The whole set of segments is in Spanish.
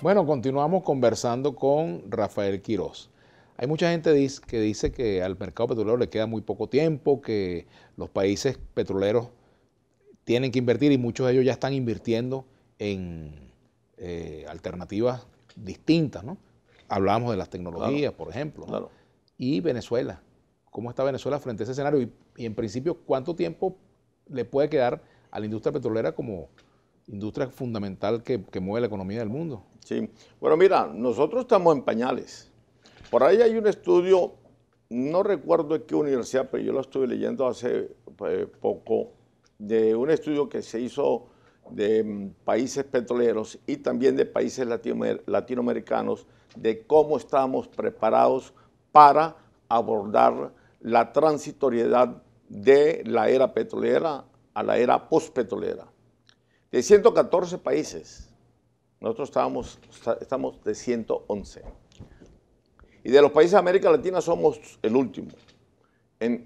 Bueno, continuamos conversando con Rafael Quiroz. Hay mucha gente que dice que al mercado petrolero le queda muy poco tiempo, que los países petroleros tienen que invertir y muchos de ellos ya están invirtiendo en alternativas distintas, ¿no? Hablábamos de las tecnologías, por ejemplo, ¿no? Claro. Y Venezuela. ¿Cómo está Venezuela frente a ese escenario? Y en principio, ¿cuánto tiempo le puede quedar a la industria petrolera como industria fundamental que mueve la economía del mundo? Sí. Bueno, mira, nosotros estamos en pañales. Por ahí hay un estudio, no recuerdo en qué universidad, pero yo lo estuve leyendo hace poco, de un estudio que se hizo de países petroleros y también de países latinoamericanos, de cómo estamos preparados para abordar la transitoriedad de la era petrolera a la era postpetrolera. De 114 países, nosotros estamos de 111. Y de los países de América Latina somos el último en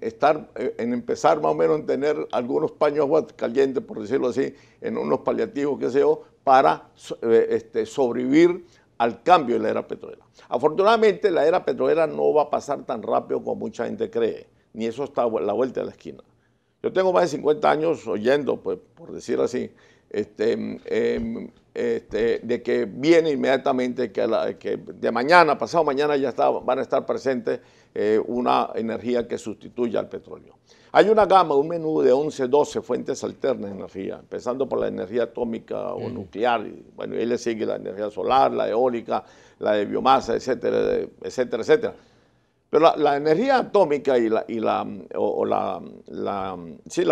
empezar más o menos en tener algunos paños de agua caliente, por decirlo así, en unos paliativos, qué sé yo, para sobrevivir al cambio de la era petrolera. Afortunadamente, la era petrolera no va a pasar tan rápido como mucha gente cree, ni eso está a la vuelta de la esquina. Yo tengo más de 50 años oyendo, pues, por decir así, de que viene inmediatamente, que de mañana, pasado mañana ya van a estar presentes una energía que sustituya al petróleo. Hay una gama, un menú de 11, 12 fuentes alternas de energía, empezando por la energía atómica o nuclear, y bueno, ahí le sigue la energía solar, la eólica, la de biomasa, etcétera, etcétera, etcétera. Pero la energía atómica la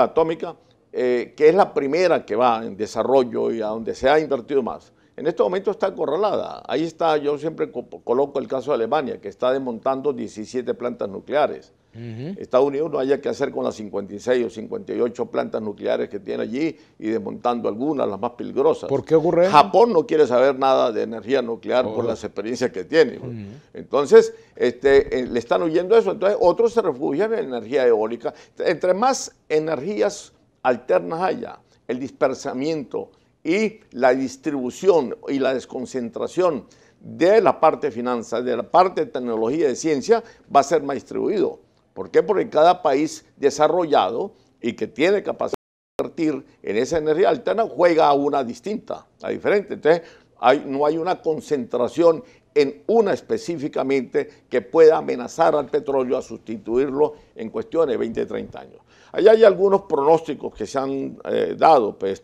atómica, que es la primera que va en desarrollo y a donde se ha invertido más, en este momento está acorralada. Ahí está, yo siempre coloco el caso de Alemania, que está desmontando 17 plantas nucleares. Estados Unidos no haya que hacer con las 56 o 58 plantas nucleares que tiene allí y desmontando algunas, las más peligrosas. ¿Por qué ocurre eso? Japón no quiere saber nada de energía nuclear por las experiencias que tiene. Entonces, le están huyendo eso. Entonces, otros se refugian en energía eólica. Entre más energías alternas haya, el dispersamiento y la distribución y la desconcentración de la parte de finanzas, de la parte de tecnología y de ciencia, va a ser más distribuido. ¿Por qué? Porque cada país desarrollado y que tiene capacidad de invertir en esa energía alterna juega a una distinta, a diferente. Entonces, no hay una concentración en una específicamente que pueda amenazar al petróleo a sustituirlo en cuestión de 20, 30 años. Allá hay algunos pronósticos que se han dado, pues,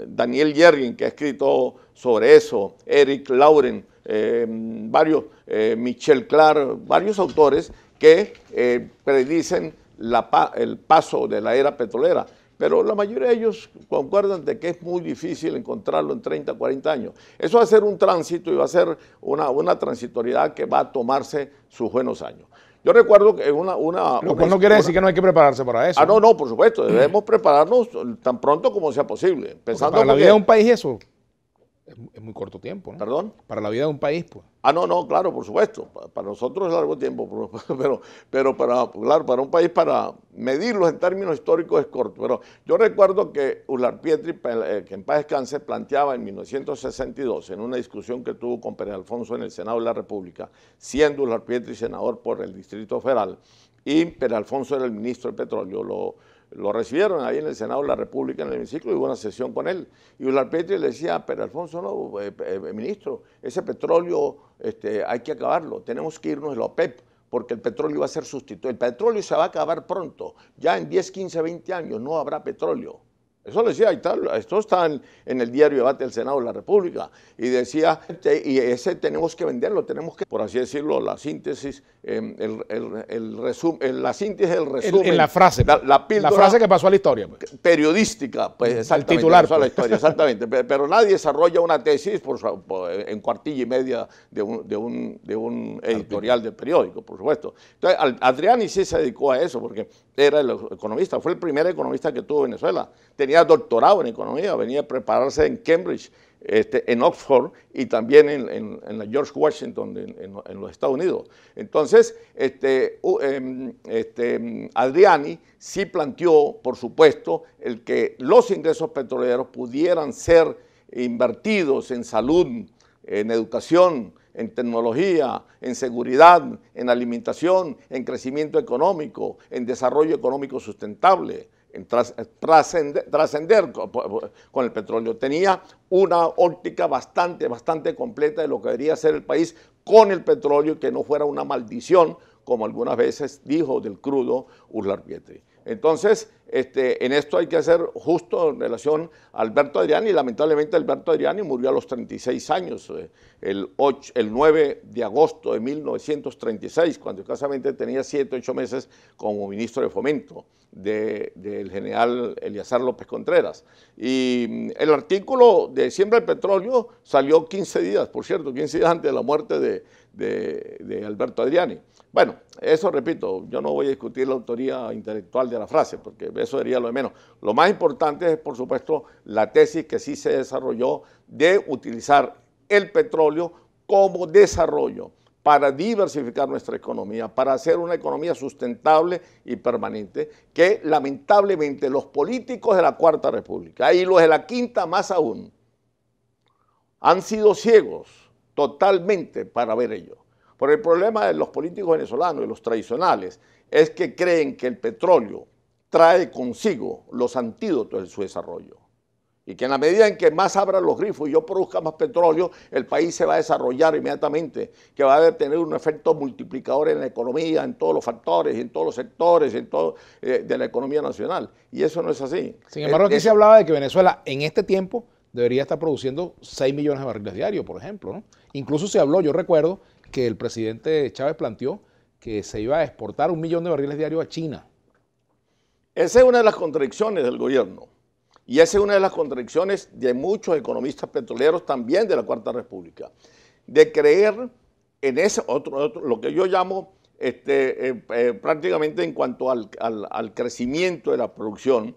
Daniel Yergin, que ha escrito sobre eso, Eric Lauren, Michel Clark, varios autores que predicen el paso de la era petrolera. Pero la mayoría de ellos concuerdan de que es muy difícil encontrarlo en 30, 40 años. Eso va a ser un tránsito y va a ser una transitoriedad que va a tomarse sus buenos años. Yo recuerdo que Lo cual no quiere decir que no hay que prepararse para eso. No, por supuesto. Debemos prepararnos tan pronto como sea posible. Pensando para la vida de un país eso es muy corto tiempo, ¿no? ¿Perdón? Para la vida de un país, pues. No, claro, por supuesto. Para nosotros es largo tiempo, pero para un país, para medirlos en términos históricos es corto. Pero yo recuerdo que Ular Pietri, que en paz descanse, planteaba en 1962, en una discusión que tuvo con Pérez Alfonso en el Senado de la República, siendo Ular Pietri senador por el Distrito Federal, y Pérez Alfonso era el ministro de Petróleo, lo recibieron ahí en el Senado de la República, en el hemiciclo, y hubo una sesión con él. Y Ular Pietri le decía, pero Alfonso, no, ministro, ese petróleo hay que acabarlo, tenemos que irnos de la OPEP, porque el petróleo va a ser sustituido. El petróleo se va a acabar pronto, ya en 10, 15, 20 años no habrá petróleo. Eso le decía, esto está en el diario Debate del Senado de la República, y decía, y ese tenemos que venderlo, tenemos que, por así decirlo, la síntesis, la síntesis del resumen. En la frase, la frase que pasó a la historia. Pues. Periodística, pues exactamente, el titular, pasó a la historia, exactamente, pero nadie desarrolla una tesis en cuartilla y media de un editorial de periódico, por supuesto. Entonces, Adriani sí se dedicó a eso, porque era el economista, fue el primer economista que tuvo Venezuela. Tenía doctorado en economía, venía a prepararse en Cambridge, en Oxford y también en la George Washington en los Estados Unidos. Entonces, Adriani sí planteó, por supuesto, el que los ingresos petroleros pudieran ser invertidos en salud, en educación, en tecnología, en seguridad, en alimentación, en crecimiento económico, en desarrollo económico sustentable, en trascender con el petróleo. Tenía una óptica bastante completa de lo que debería ser el país con el petróleo, que no fuera una maldición, como algunas veces dijo del crudo Urlar Pietri. Entonces, en esto hay que ser justo en relación a Alberto Adriani, y lamentablemente Alberto Adriani murió a los 36 años, el 9 de agosto de 1936, cuando escasamente tenía 7 o 8 meses como ministro de Fomento del general Eleazar López Contreras. Y el artículo de Siembra el Petróleo salió 15 días, por cierto, 15 días antes de la muerte de Alberto Adriani. Bueno, eso repito, yo no voy a discutir la autoría intelectual de la frase, porque eso sería lo de menos. Lo más importante es, por supuesto, la tesis que sí se desarrolló de utilizar el petróleo como desarrollo para diversificar nuestra economía, para hacer una economía sustentable y permanente, que lamentablemente los políticos de la Cuarta República, y los de la Quinta más aún, han sido ciegos totalmente para ver ello. Porque el problema de los políticos venezolanos y los tradicionales es que creen que el petróleo trae consigo los antídotos de su desarrollo. Y que en la medida en que más abran los grifos y yo produzca más petróleo, el país se va a desarrollar inmediatamente, que va a tener un efecto multiplicador en la economía, en todos los factores, en todos los sectores, en todo de la economía nacional. Y eso no es así. Sin embargo, aquí se hablaba de que Venezuela en este tiempo debería estar produciendo 6 millones de barriles diarios, por ejemplo, ¿no? Incluso se habló, yo recuerdo, que el presidente Chávez planteó que se iba a exportar 1 millón de barriles diarios a China. Esa es una de las contradicciones del gobierno. Y esa es una de las contradicciones de muchos economistas petroleros también de la Cuarta República, de creer en ese lo que yo llamo prácticamente en cuanto al crecimiento de la producción,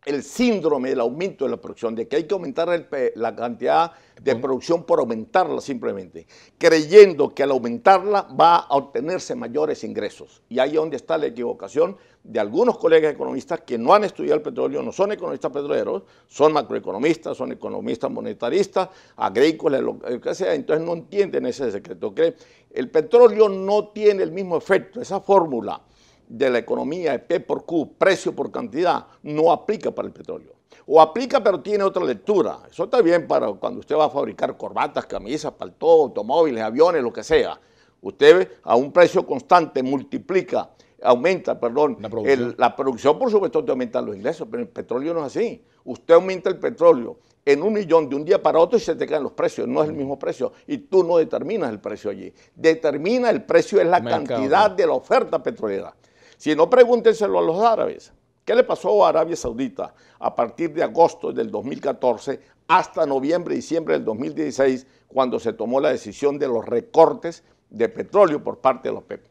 el síndrome del aumento de la producción, de que hay que aumentar la cantidad de producción por aumentarla simplemente, creyendo que al aumentarla va a obtenerse mayores ingresos. Y ahí es donde está la equivocación de algunos colegas economistas que no han estudiado el petróleo, no son economistas petroleros, son macroeconomistas, son economistas monetaristas, agrícolas, lo que sea, entonces no entienden ese secreto. Que el petróleo no tiene el mismo efecto, esa fórmula de la economía de P por Q, precio por cantidad, no aplica para el petróleo. O aplica, pero tiene otra lectura. Eso está bien para cuando usted va a fabricar corbatas, camisas, paltó, automóviles, aviones, lo que sea. Usted a un precio constante aumenta la producción, por supuesto, te aumentan los ingresos, pero el petróleo no es así. Usted aumenta el petróleo en 1 millón de un día para otro y se te caen los precios, no es el mismo precio. Y tú no determinas el precio allí. Determina el precio es la cantidad de la oferta petrolera. Si no, pregúntenselo a los árabes. ¿Qué le pasó a Arabia Saudita a partir de agosto del 2014 hasta noviembre, diciembre del 2016, cuando se tomó la decisión de los recortes de petróleo por parte de la OPEP?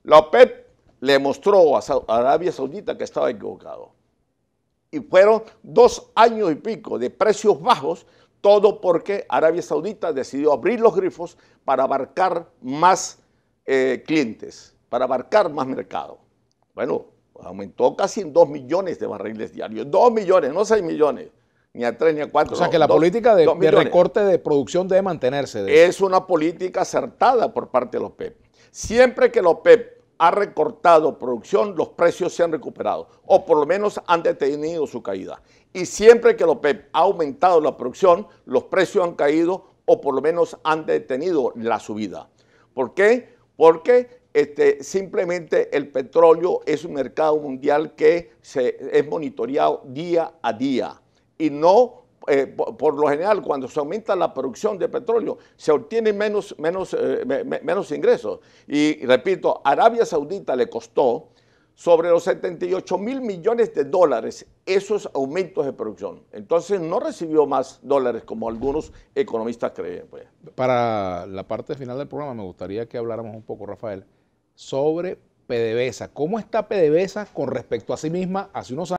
La OPEP le mostró a Arabia Saudita que estaba equivocado. Y fueron 2 años y pico de precios bajos, todo porque Arabia Saudita decidió abrir los grifos para abarcar más clientes, para abarcar más mercado. Bueno, aumentó casi en 2 millones de barriles diarios. 2 millones, no 6 millones, ni a 3 ni a 4. O sea que la política de recorte de producción debe mantenerse. Es una política acertada por parte de la OPEP. Siempre que la OPEP ha recortado producción, los precios se han recuperado, o por lo menos han detenido su caída. Y siempre que la OPEP ha aumentado la producción, los precios han caído, o por lo menos han detenido la subida. ¿Por qué? Porque simplemente el petróleo es un mercado mundial que es monitoreado día a día y no, por lo general, cuando se aumenta la producción de petróleo, se obtienen menos ingresos. Y repito, a Arabia Saudita le costó sobre los 78 mil millones de dólares esos aumentos de producción. Entonces no recibió más dólares como algunos economistas creen. Pues. Para la parte final del programa me gustaría que habláramos un poco, Rafael, sobre PDVSA. ¿Cómo está PDVSA con respecto a sí misma hace unos años?